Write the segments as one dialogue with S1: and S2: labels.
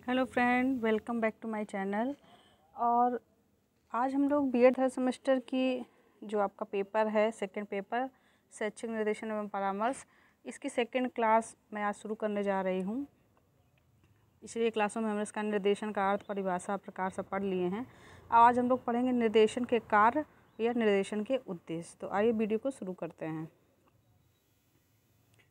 S1: Hello friend, welcome back to my channel. और आज हम लोग बीएड थर्ड सेमेस्टर की जो आपका पेपर है, सेकंड पेपर शैक्षिक निर्देशन एवं परामर्श, इसकी सेकंड क्लास मैं आज शुरू करने जा रही हूँ। पिछली क्लासों में हमने इसका निर्देशन का अर्थ, परिभाषा, प्रकार सब पढ़ लिए हैं। आज हम लोग पढ़ेंगे निर्देशन के कार्य या निर्देशन के उद्देश्य। तो आइए वीडियो को शुरू करते हैं।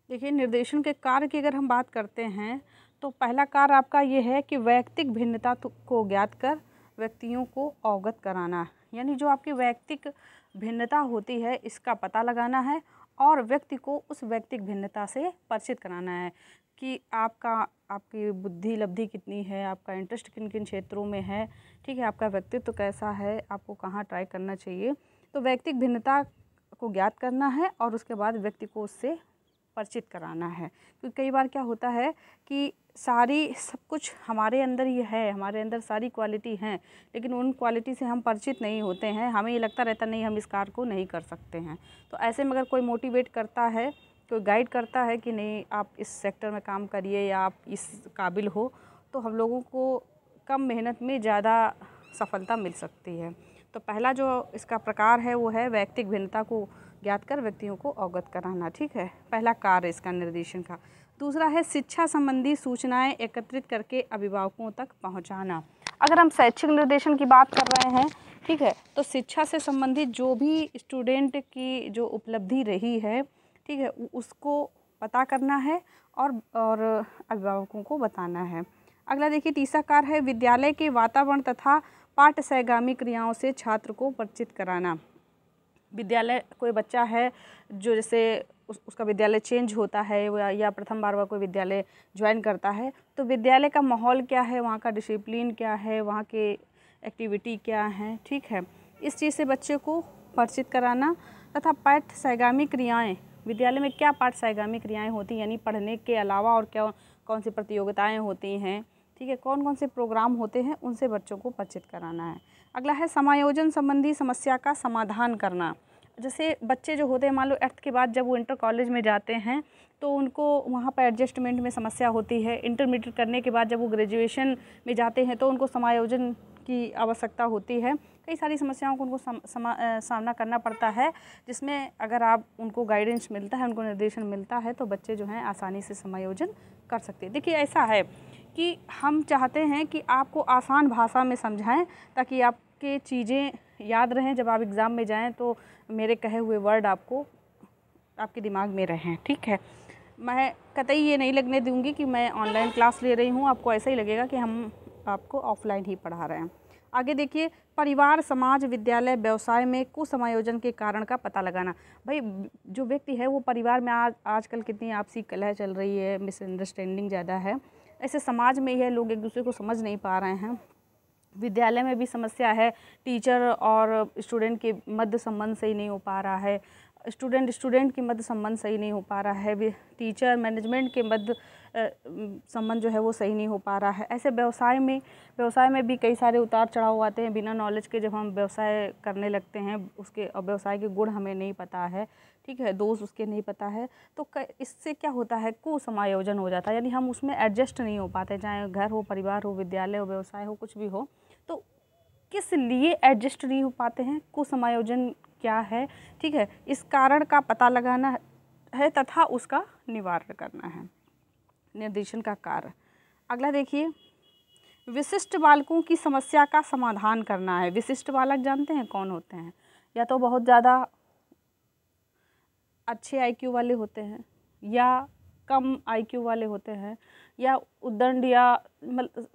S1: देखिए, निर्देशन के कार्य की अगर हम बात करते हैं तो पहला कार्य आपका ये है कि वैयक्तिक भिन्नता को ज्ञात कर व्यक्तियों को अवगत कराना, यानी जो आपकी वैयक्तिक भिन्नता होती है इसका पता लगाना है और व्यक्ति को उस वैयक्तिक भिन्नता से परिचित कराना है कि आपकी बुद्धि लब्धि कितनी है, आपका इंटरेस्ट किन किन क्षेत्रों में है, ठीक है, आपका व्यक्तित्व कैसा है, आपको कहाँ ट्राई करना चाहिए। तो वैयक्तिक भिन्नता को ज्ञात करना है और उसके बाद व्यक्ति को उससे परिचित कराना है। क्योंकि कई बार क्या होता है कि सब कुछ हमारे अंदर ही है, हमारे अंदर सारी क्वालिटी हैं, लेकिन उन क्वालिटी से हम परिचित नहीं होते हैं। हमें ये लगता रहता नहीं, हम इस कार्य को नहीं कर सकते हैं। तो ऐसे में अगर कोई मोटिवेट करता है, कोई गाइड करता है कि नहीं आप इस सेक्टर में काम करिए या आप इस काबिल हो, तो हम लोगों को कम मेहनत में ज़्यादा सफलता मिल सकती है। तो पहला जो इसका प्रकार है वो है वैयक्तिक भिन्नता को ज्ञात कर व्यक्तियों को अवगत कराना। ठीक है, पहला कार्य इसका निर्देशन का। दूसरा है शिक्षा संबंधी सूचनाएं एकत्रित करके अभिभावकों तक पहुंचाना। अगर हम शैक्षिक निर्देशन की बात कर रहे हैं, ठीक है, तो शिक्षा से संबंधित जो भी स्टूडेंट की जो उपलब्धि रही है, ठीक है, उसको पता करना है और अभिभावकों को बताना है। अगला देखिए, तीसरा कार्य है विद्यालय के वातावरण तथा पाठ्य सहगामी क्रियाओं से छात्र को परिचित कराना। विद्यालय, कोई बच्चा है जो जैसे उसका विद्यालय चेंज होता है या प्रथम बार वह कोई विद्यालय ज्वाइन करता है, तो विद्यालय का माहौल क्या है, वहाँ का डिसिप्लिन क्या है, वहाँ के एक्टिविटी क्या है, ठीक है, इस चीज़ से बच्चे को परिचित कराना। तथा पाठ्य सहगामी क्रियाएँ, विद्यालय में क्या पाठ्य सहगामी क्रियाएँ होती हैं, यानी पढ़ने के अलावा और क्या कौन सी प्रतियोगिताएँ होती हैं, ठीक है, कौन कौन से प्रोग्राम होते हैं, उनसे बच्चों को परिचित कराना है। अगला है समायोजन संबंधी समस्या का समाधान करना। जैसे बच्चे जो होते हैं, मान लो 8th के बाद जब वो इंटर कॉलेज में जाते हैं तो उनको वहाँ पर एडजस्टमेंट में समस्या होती है। इंटरमीडिएट करने के बाद जब वो ग्रेजुएशन में जाते हैं तो उनको समायोजन की आवश्यकता होती है। कई सारी समस्याओं को उनको सामना करना पड़ता है, जिसमें अगर आप उनको गाइडेंस मिलता है, उनको निर्देशन मिलता है, तो बच्चे जो हैं आसानी से समायोजन कर सकते हैं। देखिए, ऐसा है कि हम चाहते हैं कि आपको आसान भाषा में समझाएं ताकि आपके चीज़ें याद रहें, जब आप एग्ज़ाम में जाएं तो मेरे कहे हुए वर्ड आपके दिमाग में रहें। ठीक है, मैं कतई ये नहीं लगने दूंगी कि मैं ऑनलाइन क्लास ले रही हूँ, आपको ऐसा ही लगेगा कि हम आपको ऑफलाइन ही पढ़ा रहे हैं। आगे देखिए, परिवार, समाज, विद्यालय, व्यवसाय में कुसमायोजन के कारण का पता लगाना। भाई, जो व्यक्ति है वो परिवार में आजकल कितनी आपसी कलह चल रही है, मिसअंडरस्टैंडिंग ज़्यादा है। ऐसे समाज में यह लोग एक दूसरे को समझ नहीं पा रहे हैं। विद्यालय में भी समस्या है, टीचर और स्टूडेंट के मध्य संबंध सही नहीं हो पा रहा है, स्टूडेंट के मध्य संबंध सही नहीं हो पा रहा है, टीचर मैनेजमेंट के मध्य संबंध जो है वो सही नहीं हो पा रहा है। ऐसे व्यवसाय में भी कई सारे उतार चढ़ाव आते हैं। बिना नॉलेज के जब हम व्यवसाय करने लगते हैं, उसके व्यवसाय के गुण हमें नहीं पता है, ठीक है, दोष उसके नहीं पता है, तो इससे क्या होता है, कुसमायोजन हो जाता है, यानी हम उसमें एडजस्ट नहीं हो पाते। चाहे घर हो, परिवार हो, विद्यालय हो, व्यवसाय हो, कुछ भी हो, तो किस लिए एडजस्ट नहीं हो पाते हैं, कुसमायोजन क्या है, ठीक है, इस कारण का पता लगाना है तथा उसका निवारण करना है। निर्देशन का कार्य। अगला देखिए, विशिष्ट बालकों की समस्या का समाधान करना है। विशिष्ट बालक जानते हैं कौन होते हैं? या तो बहुत ज़्यादा अच्छे आईक्यू वाले होते हैं, या कम आईक्यू वाले होते हैं, या उद्दंड या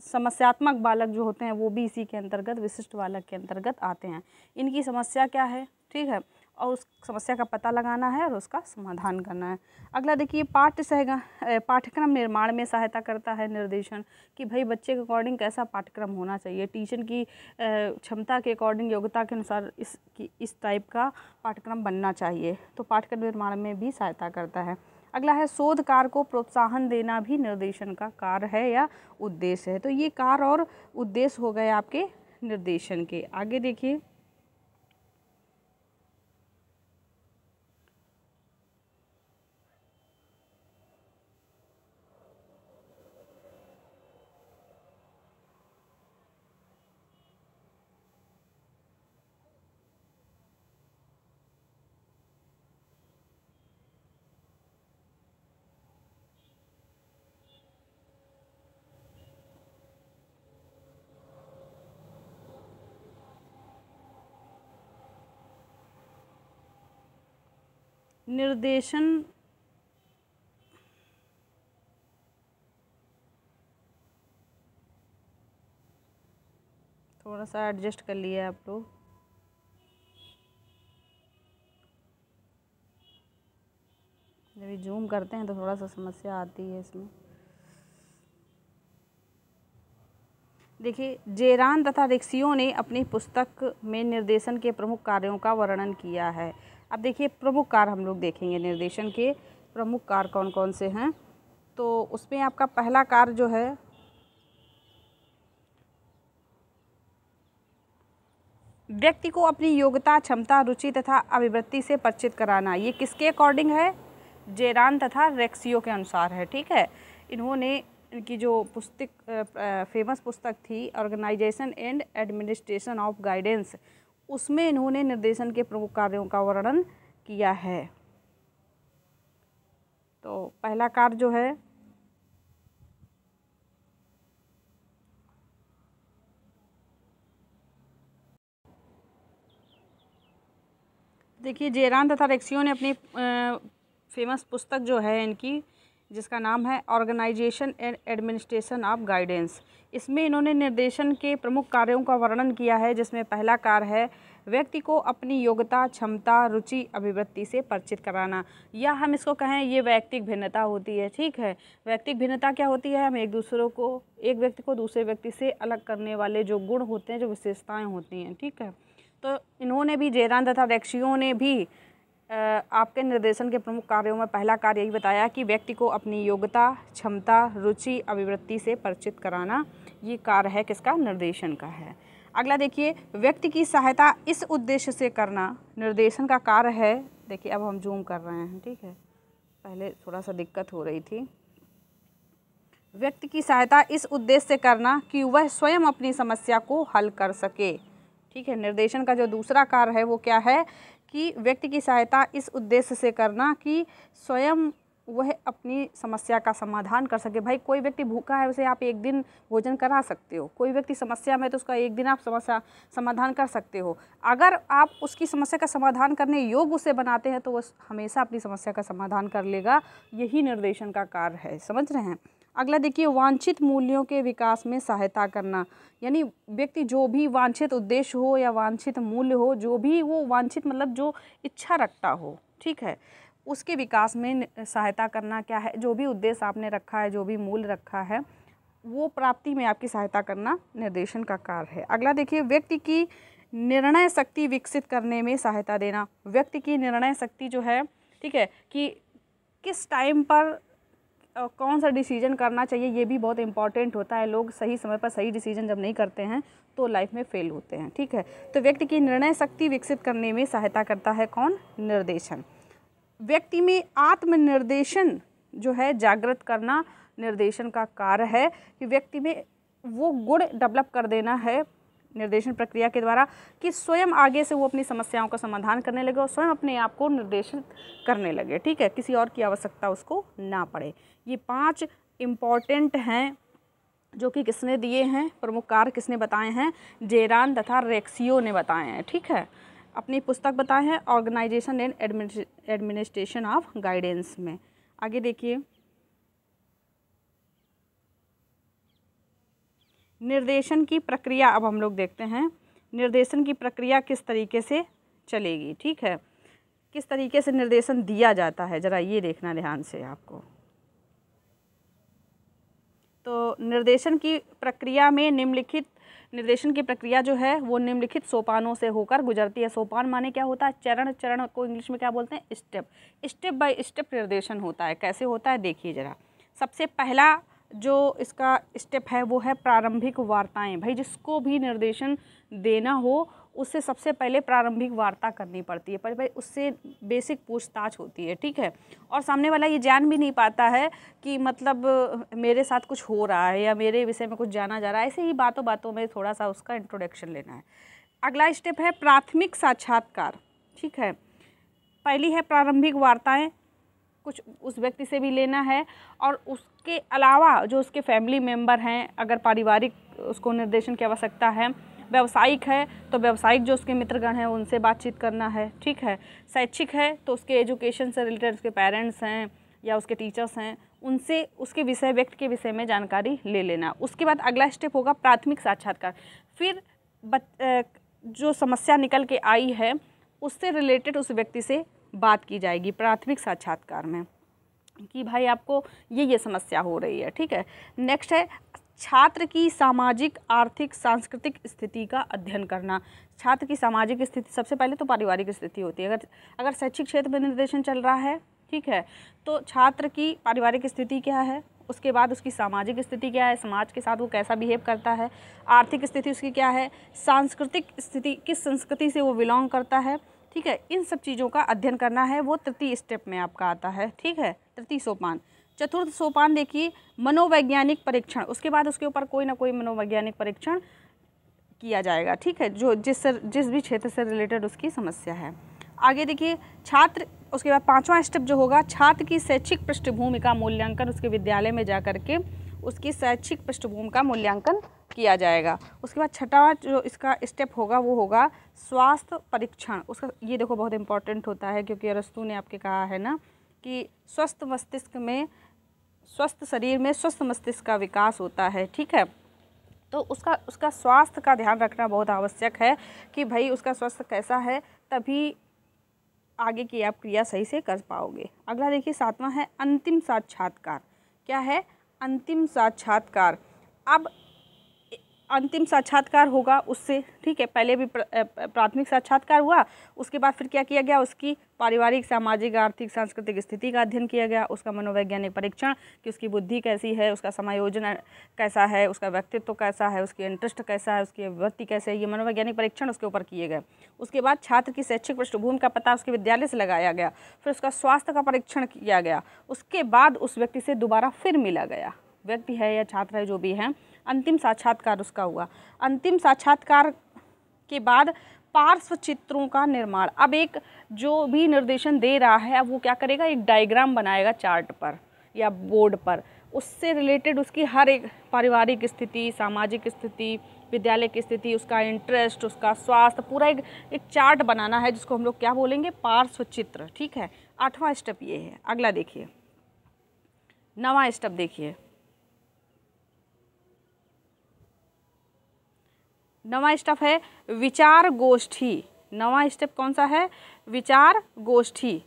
S1: समस्यात्मक बालक जो होते हैं वो भी इसी के अंतर्गत, विशिष्ट बालक के अंतर्गत आते हैं। इनकी समस्या क्या है, ठीक है, और उस समस्या का पता लगाना है और उसका समाधान करना है। अगला देखिए, पाठ्यक्रम निर्माण में सहायता करता है निर्देशन, कि भाई बच्चे के अकॉर्डिंग कैसा पाठ्यक्रम होना चाहिए, टीचर की क्षमता के अकॉर्डिंग, योग्यता के अनुसार इस टाइप का पाठ्यक्रम बनना चाहिए। तो पाठ्यक्रम निर्माण में भी सहायता करता है। अगला है शोध कार्य को प्रोत्साहन देना भी निर्देशन का कार्य है या उद्देश्य है। तो ये कार्य और उद्देश्य हो गए आपके निर्देशन के। आगे देखिए, निर्देशन थोड़ा सा एडजस्ट कर लिया आप लोग। जब जूम करते हैं तो थोड़ा सा समस्या आती है इसमें। देखिए, जेरान तथा रिक्सियो ने अपनी पुस्तक में निर्देशन के प्रमुख कार्यों का वर्णन किया है। अब देखिए, प्रमुख कार्य हम लोग देखेंगे, निर्देशन के प्रमुख कार्य कौन कौन से हैं। तो उसमें आपका पहला कार्य जो है, व्यक्ति को अपनी योग्यता, क्षमता, रुचि तथा अभिवृत्ति से परिचित कराना। ये किसके अकॉर्डिंग है? जेरान तथा रेक्सियो के अनुसार है। ठीक है, इन्होंने इनकी जो पुस्तक फेमस पुस्तक थी organisation and administration of guidance, उसमें इन्होंने निर्देशन के प्रमुख कार्यों का वर्णन किया है। तो पहला कार्य जो है, देखिए, जेरान तथा रेक्सियो ने अपनी फेमस पुस्तक जो है इनकी, जिसका नाम है organisation and administration of guidance, इसमें इन्होंने निर्देशन के प्रमुख कार्यों का वर्णन किया है। जिसमें पहला कार्य है व्यक्ति को अपनी योग्यता, क्षमता, रुचि, अभिवृत्ति से परिचित कराना, या हम इसको कहें ये वैयक्तिक भिन्नता होती है। ठीक है, वैयक्तिक भिन्नता क्या होती है? हम एक व्यक्ति को दूसरे व्यक्ति से अलग करने वाले जो गुण होते हैं, जो विशेषताएँ होती हैं। ठीक है, तो इन्होंने भी, जेरान तथा रेक्सियो ने भी आपके निर्देशन के प्रमुख कार्यों में पहला कार्य यही बताया कि व्यक्ति को अपनी योग्यता, क्षमता, रुचि, अभिवृत्ति से परिचित कराना। ये कार्य है किसका? निर्देशन का है। अगला देखिए, व्यक्ति की सहायता इस उद्देश्य से करना, निर्देशन का कार्य है। देखिए, अब हम जूम कर रहे हैं। ठीक है, पहले थोड़ा सा दिक्कत हो रही थी। व्यक्ति की सहायता इस उद्देश्य से करना कि वह स्वयं अपनी समस्या को हल कर सके। ठीक है, निर्देशन का जो दूसरा कार्य है वो क्या है कि व्यक्ति की सहायता इस उद्देश्य से करना कि स्वयं वह अपनी समस्या का समाधान कर सके। भाई, कोई व्यक्ति भूखा है, उसे आप एक दिन भोजन करा सकते हो। कोई व्यक्ति समस्या में, तो उसका एक दिन आप समस्या समाधान कर सकते हो। अगर आप उसकी समस्या का समाधान करने योग्य उसे बनाते हैं तो वह हमेशा अपनी समस्या का समाधान कर लेगा। यही निर्देशन का कार्य है। समझ रहे हैं? अगला देखिए, वांछित मूल्यों के विकास में सहायता करना, यानी व्यक्ति जो भी वांछित उद्देश्य हो या वांछित मूल्य हो, जो भी वो वांछित मतलब जो इच्छा रखता हो, ठीक है, उसके विकास में सहायता करना। क्या है? जो भी उद्देश्य आपने रखा है, जो भी मूल्य रखा है, वो प्राप्ति में आपकी सहायता करना निर्देशन का कार्य है। अगला देखिए, व्यक्ति की निर्णय शक्ति विकसित करने में सहायता देना। व्यक्ति की निर्णय शक्ति जो है, ठीक है, कि किस टाइम पर कौन सा डिसीजन करना चाहिए, ये भी बहुत इंपॉर्टेंट होता है। लोग सही समय पर सही डिसीजन जब नहीं करते हैं तो लाइफ में फेल होते हैं। ठीक है, तो व्यक्ति की निर्णय शक्ति विकसित करने में सहायता करता है कौन? निर्देशन। व्यक्ति में आत्मनिर्देशन जो है जागृत करना निर्देशन का कार्य है, कि व्यक्ति में वो गुण डेवलप कर देना है निर्देशन प्रक्रिया के द्वारा कि स्वयं आगे से वो अपनी समस्याओं का समाधान करने लगे और स्वयं अपने आप को निर्देशित करने लगे। ठीक है, किसी और की आवश्यकता उसको ना पड़े। ये 5 इम्पॉर्टेंट हैं जो कि किसने दिए हैं, प्रमुख कार्य किसने बताए हैं? जेरान तथा रेक्सियो ने बताए हैं। ठीक है, अपनी पुस्तक बताए हैं organisation and administration of guidance में। आगे देखिए, निर्देशन की प्रक्रिया अब हम लोग देखते हैं। निर्देशन की प्रक्रिया किस तरीके से चलेगी। ठीक है, किस तरीके से निर्देशन दिया जाता है, ज़रा ये देखना ध्यान से आपको। तो निर्देशन की प्रक्रिया में निर्देशन की प्रक्रिया जो है वो निम्नलिखित सोपानों से होकर गुजरती है। सोपान माने क्या होता है? चरण। चरण को इंग्लिश में क्या बोलते हैं? स्टेप। स्टेप बाय स्टेप निर्देशन होता है। कैसे होता है देखिए ज़रा। सबसे पहला जो इसका स्टेप है वो है प्रारंभिक वार्ताएं। भाई, जिसको भी निर्देशन देना हो उससे सबसे पहले प्रारंभिक वार्ता करनी पड़ती है, पर भाई उससे बेसिक पूछताछ होती है। ठीक है, और सामने वाला ये जान भी नहीं पाता है कि मतलब मेरे साथ कुछ हो रहा है या मेरे विषय में कुछ जाना जा रहा है। ऐसे ही बातों बातों में थोड़ा सा उसका इंट्रोडक्शन लेना है। अगला स्टेप है प्राथमिक साक्षात्कार। ठीक है, पहली है प्रारंभिक वार्ताएं, कुछ उस व्यक्ति से भी लेना है और उसके अलावा जो उसके फैमिली मेम्बर हैं, अगर पारिवारिक उसको निर्देशन की आवश्यकता है व्यावसायिक है तो व्यावसायिक जो उसके मित्रगण हैं उनसे बातचीत करना है, ठीक है। शैक्षिक है तो उसके एजुकेशन से रिलेटेड उसके पेरेंट्स हैं या उसके टीचर्स हैं, उनसे उसके विषय व्यक्ति के विषय में जानकारी ले लेना। उसके बाद अगला स्टेप होगा प्राथमिक साक्षात्कार। फिर जो समस्या निकल के आई है उससे रिलेटेड उस व्यक्ति से बात की जाएगी प्राथमिक साक्षात्कार में कि भाई आपको ये समस्या हो रही है, ठीक है। नेक्स्ट है छात्र की सामाजिक, आर्थिक, सांस्कृतिक स्थिति का अध्ययन करना। छात्र की सामाजिक स्थिति, सबसे पहले तो पारिवारिक स्थिति होती है। अगर शैक्षिक क्षेत्र में निर्देशन चल रहा है, ठीक है, तो छात्र की पारिवारिक स्थिति क्या है, उसके बाद उसकी सामाजिक स्थिति क्या है, समाज के साथ वो कैसा बिहेव करता है, आर्थिक स्थिति उसकी क्या है, सांस्कृतिक स्थिति किस संस्कृति से वो बिलोंग करता है, ठीक है। इन सब चीज़ों का अध्ययन करना है, वो तृतीय स्टेप में आपका आता है, ठीक है, तृतीय सोपान। चतुर्थ सोपान देखिए मनोवैज्ञानिक परीक्षण। उसके बाद उसके ऊपर कोई ना कोई मनोवैज्ञानिक परीक्षण किया जाएगा, ठीक है, जो जिस भी क्षेत्र से रिलेटेड उसकी समस्या है। आगे देखिए छात्र, उसके बाद पांचवा स्टेप जो होगा छात्र की शैक्षिक पृष्ठभूमि का मूल्यांकन। उसके विद्यालय में जा कर के उसकी शैक्षिक पृष्ठभूमि का मूल्यांकन किया जाएगा। उसके बाद छठा जो इसका स्टेप होगा वो होगा स्वास्थ्य परीक्षण। उसका ये देखो बहुत इंपॉर्टेंट होता है, क्योंकि अरस्तू ने आपके कहा है ना कि स्वस्थ मस्तिष्क में, स्वस्थ शरीर में स्वस्थ मस्तिष्क का विकास होता है, ठीक है। तो उसका स्वास्थ्य का ध्यान रखना बहुत आवश्यक है कि भाई उसका स्वास्थ्य कैसा है, तभी आगे की आप क्रिया सही से कर पाओगे। अगला देखिए सातवां है अंतिम साक्षात्कार। क्या है? अंतिम साक्षात्कार। अब अंतिम साक्षात्कार होगा उससे, ठीक है, पहले भी प्राथमिक साक्षात्कार हुआ, उसके बाद फिर क्या किया गया, उसकी पारिवारिक, सामाजिक, आर्थिक, सांस्कृतिक स्थिति का अध्ययन किया गया, उसका मनोवैज्ञानिक परीक्षण कि उसकी बुद्धि कैसी है, उसका समायोजन कैसा है, उसका व्यक्तित्व कैसा है, उसकी इंटरेस्ट कैसा है, उसकी वृत्ति कैसे है, ये मनोवैज्ञानिक परीक्षण उसके ऊपर किए गए। उसके बाद छात्र की शैक्षिक पृष्ठभूमि का पता उसके विद्यालय से लगाया गया, फिर उसका स्वास्थ्य का परीक्षण किया गया, उसके बाद उस व्यक्ति से दोबारा फिर मिला गया, व्यक्ति है या छात्र है जो भी है, अंतिम साक्षात्कार उसका हुआ। अंतिम साक्षात्कार के बाद पार्श्व चित्रों का निर्माण। अब एक जो भी निर्देशन दे रहा है, अब वो क्या करेगा, एक डायग्राम बनाएगा चार्ट पर या बोर्ड पर, उससे रिलेटेड उसकी हर एक पारिवारिक स्थिति, सामाजिक स्थिति, विद्यालय की स्थिति, उसका इंटरेस्ट, उसका स्वास्थ्य, पूरा एक चार्ट बनाना है, जिसको हम लोग क्या बोलेंगे, पार्श्व चित्र, ठीक है। 8वां स्टेप ये है। अगला देखिए 9वां स्टेप देखिए। 9वां स्टेप है विचार गोष्ठी। 9वां स्टेप कौन सा है? विचार गोष्ठी।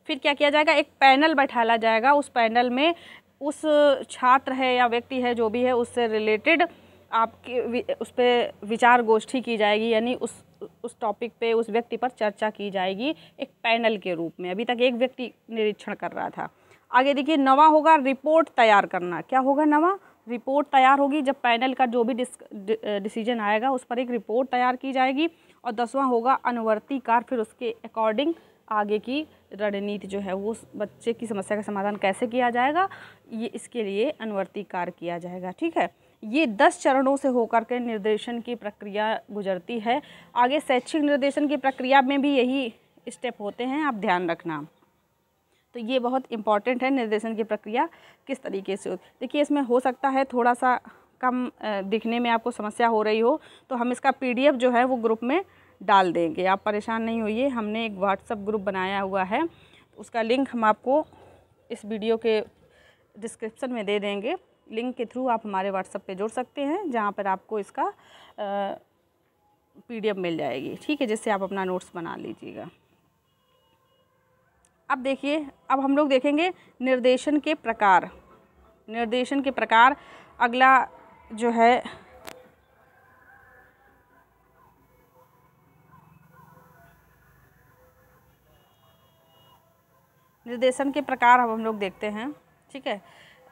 S1: फिर क्या किया जाएगा, एक पैनल बैठाला जाएगा, उस पैनल में उस छात्र है या व्यक्ति है जो भी है उससे रिलेटेड आपके उस पर विचार गोष्ठी की जाएगी, यानी उस टॉपिक पे उस व्यक्ति पर चर्चा की जाएगी एक पैनल के रूप में। अभी तक एक व्यक्ति निरीक्षण कर रहा था। आगे देखिए 9वां होगा रिपोर्ट तैयार करना। क्या होगा 9वां? रिपोर्ट तैयार होगी, जब पैनल का जो भी डिसीजन आएगा उस पर एक रिपोर्ट तैयार की जाएगी। और 10वां होगा अनुवर्ती कार्य, फिर उसके अकॉर्डिंग आगे की रणनीति जो है वो बच्चे की समस्या का समाधान कैसे किया जाएगा, ये इसके लिए अनुवर्ती कार्य किया जाएगा, ठीक है। ये 10 चरणों से होकर के निर्देशन की प्रक्रिया गुजरती है। आगे शैक्षिक निर्देशन की प्रक्रिया में भी यही स्टेप होते हैं, आप ध्यान रखना। तो ये बहुत इम्पॉर्टेंट है, निर्देशन की प्रक्रिया किस तरीके से होती। देखिए इसमें हो सकता है थोड़ा सा कम दिखने में आपको समस्या हो रही हो, तो हम इसका PDF जो है वो ग्रुप में डाल देंगे, आप परेशान नहीं होइए। हमने एक व्हाट्सएप ग्रुप बनाया हुआ है, उसका लिंक हम आपको इस वीडियो के डिस्क्रिप्शन में दे देंगे। लिंक के थ्रू आप हमारे व्हाट्सएप पे जुड़ सकते हैं, जहाँ पर आपको इसका PDF मिल जाएगी, ठीक है, जिससे आप अपना नोट्स बना लीजिएगा। अब देखिए, अब हम लोग देखेंगे निर्देशन के प्रकार। निर्देशन के प्रकार अगला जो है निर्देशन के प्रकार अब हम लोग देखते हैं, ठीक है,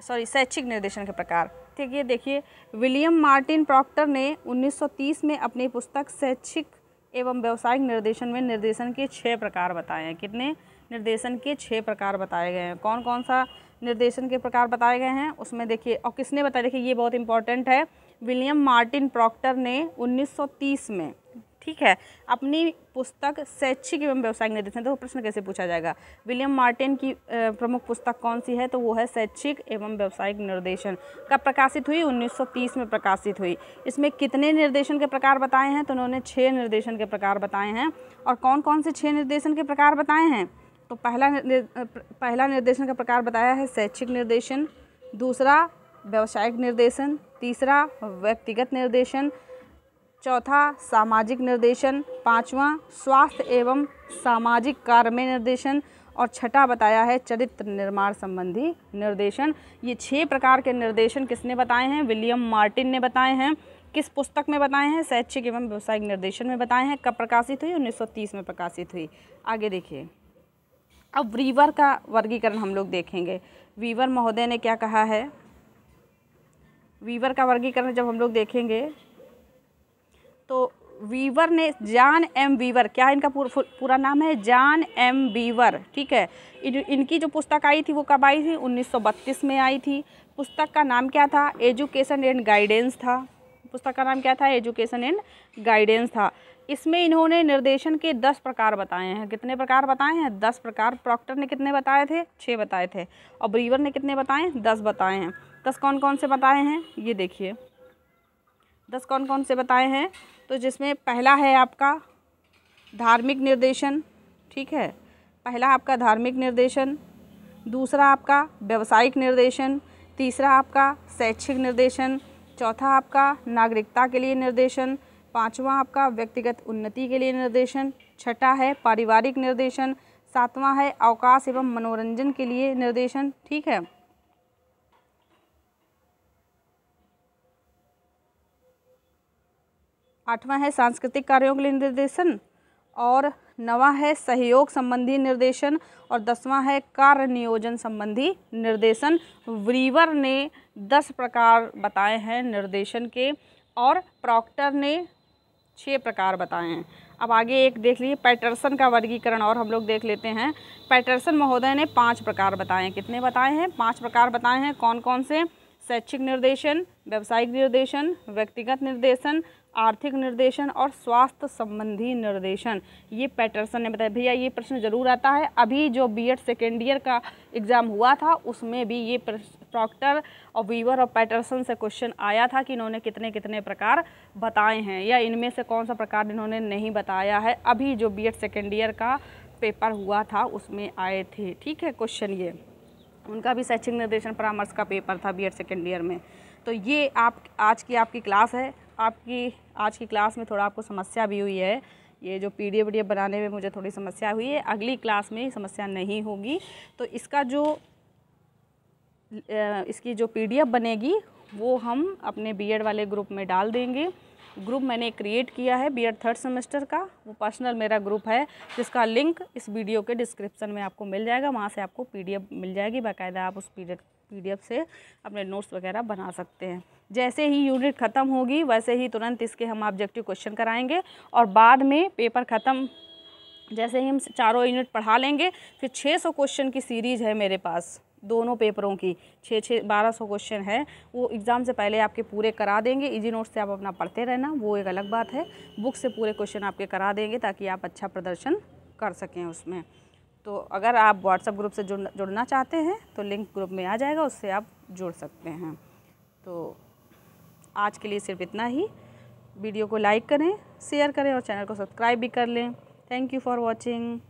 S1: शैक्षिक निर्देशन के प्रकार। ठीक है, देखिए विलियम मार्टिन प्रॉक्टर ने 1930 में अपनी पुस्तक शैक्षिक एवं व्यावसायिक निर्देशन में निर्देशन के 6 प्रकार बताए हैं। कितने? निर्देशन के 6 प्रकार बताए गए हैं। कौन कौन सा निर्देशन के प्रकार बताए गए हैं उसमें देखिए, और किसने बताया, देखिए ये बहुत इंपॉर्टेंट है, विलियम मार्टिन प्रॉक्टर ने 1930 में, ठीक है। अपनी पुस्तक शैक्षिक एवं व्यावसायिक निर्देशन, तो प्रश्न कैसे पूछा जाएगा, विलियम मार्टिन की प्रमुख पुस्तक कौन सी है, तो वो है शैक्षिक एवं व्यावसायिक निर्देशन। कब प्रकाशित हुई, 1930 में प्रकाशित हुई। इसमें कितने निर्देशन के प्रकार बताए हैं, तो उन्होंने 6 निर्देशन के प्रकार बताए हैं। और कौन कौन से 6 निर्देशन के प्रकार बताए हैं, तो पहला निर्देशन का प्रकार बताया है शैक्षिक निर्देशन, दूसरा व्यावसायिक निर्देशन, तीसरा व्यक्तिगत निर्देशन, चौथा सामाजिक निर्देशन, पांचवा स्वास्थ्य एवं सामाजिक कार्य में निर्देशन, और छठा बताया है चरित्र निर्माण संबंधी निर्देशन। ये 6 प्रकार के निर्देशन किसने बताए हैं, विलियम मार्टिन ने बताए हैं। किस पुस्तक में बताए हैं, शैक्षिक एवं व्यावसायिक निर्देशन में बताए हैं। कब प्रकाशित हुई, 1930 में प्रकाशित हुई। आगे देखिए, अब वीवर का वर्गीकरण हम लोग देखेंगे। वीवर महोदय ने क्या कहा है, वीवर का वर्गीकरण जब हम लोग देखेंगे तो वीवर ने, जॉन एम वीवर, क्या इनका पूरा नाम है, जॉन एम वीवर, ठीक है। इनकी जो पुस्तक आई थी वो कब आई थी, 1932 में आई थी। पुस्तक का नाम क्या था, एजुकेशन एंड गाइडेंस था। पुस्तक का नाम क्या था, एजुकेशन एंड गाइडेंस था। इसमें इन्होंने निर्देशन के 10 प्रकार बताए हैं। कितने प्रकार बताए हैं, 10 प्रकार। प्रॉक्टर ने कितने बताए थे, 6 बताए थे। और वीवर ने कितने बताए, 10 बताए हैं। 10 कौन कौन से बताए हैं, ये देखिए 10 कौन कौन से बताए हैं। तो जिसमें पहला है आपका धार्मिक निर्देशन, ठीक है, पहला आपका धार्मिक निर्देशन, दूसरा आपका व्यावसायिक निर्देशन, तीसरा आपका शैक्षिक निर्देशन, चौथा आपका नागरिकता के लिए निर्देशन, पांचवा आपका व्यक्तिगत उन्नति के लिए निर्देशन, छठा है पारिवारिक निर्देशन, सातवां है अवकाश एवं मनोरंजन के लिए निर्देशन, ठीक है। आठवां है सांस्कृतिक कार्यों के लिए निर्देशन, और नवां है सहयोग संबंधी निर्देशन, और 10वां है कार्य नियोजन संबंधी निर्देशन। वीवर ने 10 प्रकार बताए हैं निर्देशन के, और प्रॉक्टर ने 6 प्रकार बताए हैं। अब आगे एक देख लीजिए पैटरसन का वर्गीकरण, और हम लोग देख लेते हैं। पैटरसन महोदय ने 5 प्रकार बताए हैं। कितने बताए हैं, 5 प्रकार बताए हैं। कौन कौन से, शैक्षिक निर्देशन, व्यावसायिक निर्देशन, व्यक्तिगत निर्देशन, आर्थिक निर्देशन और स्वास्थ्य संबंधी निर्देशन। ये पैटरसन ने बताया। भैया ये प्रश्न जरूर आता है, अभी जो बीएड सेकेंड ईयर का एग्ज़ाम हुआ था उसमें भी ये प्रॉक्टर और वीवर और पैटरसन से क्वेश्चन आया था कि इन्होंने कितने कितने प्रकार बताए हैं, या इनमें से कौन सा प्रकार इन्होंने नहीं बताया है। अभी जो बीएड सेकेंड ईयर का पेपर हुआ था उसमें आए थे, ठीक है क्वेश्चन। ये उनका भी शैक्षिक निर्देशन परामर्श का पेपर था बीएड सेकेंड ईयर में। तो ये आज की आपकी क्लास है। आपकी आज की क्लास में थोड़ा आपको समस्या भी हुई है, ये जो पीडीएफ बनाने में मुझे थोड़ी समस्या हुई है। अगली क्लास में समस्या नहीं होगी। तो इसकी जो पीडीएफ बनेगी वो हम अपने बीएड वाले ग्रुप में डाल देंगे। ग्रुप मैंने क्रिएट किया है बीएड 3rd सेमेस्टर का, वो पर्सनल मेरा ग्रुप है, जिसका लिंक इस वीडियो के डिस्क्रिप्शन में आपको मिल जाएगा। वहाँ से आपको पीडीएफ मिल जाएगी, बाकायदा आप उस पीडीएफ से अपने नोट्स वगैरह बना सकते हैं। जैसे ही यूनिट ख़त्म होगी वैसे ही तुरंत इसके हम ऑब्जेक्टिव क्वेश्चन कराएंगे, और बाद में पेपर ख़त्म जैसे ही हम 4 यूनिट पढ़ा लेंगे, फिर 600 क्वेश्चन की सीरीज़ है मेरे पास, दोनों पेपरों की 1200 क्वेश्चन है। वो एग्ज़ाम से पहले आपके पूरे करा देंगे। इजी नोट से आप अपना पढ़ते रहना, वो एक अलग बात है। बुक से पूरे क्वेश्चन आपके करा देंगे ताकि आप अच्छा प्रदर्शन कर सकें उसमें। तो अगर आप व्हाट्सएप ग्रुप से जुड़ना चाहते हैं तो लिंक ग्रुप में आ जाएगा, उससे आप जुड़ सकते हैं। तो आज के लिए सिर्फ इतना ही। वीडियो को लाइक करें, शेयर करें और चैनल को सब्सक्राइब भी कर लें। Thank you for watching.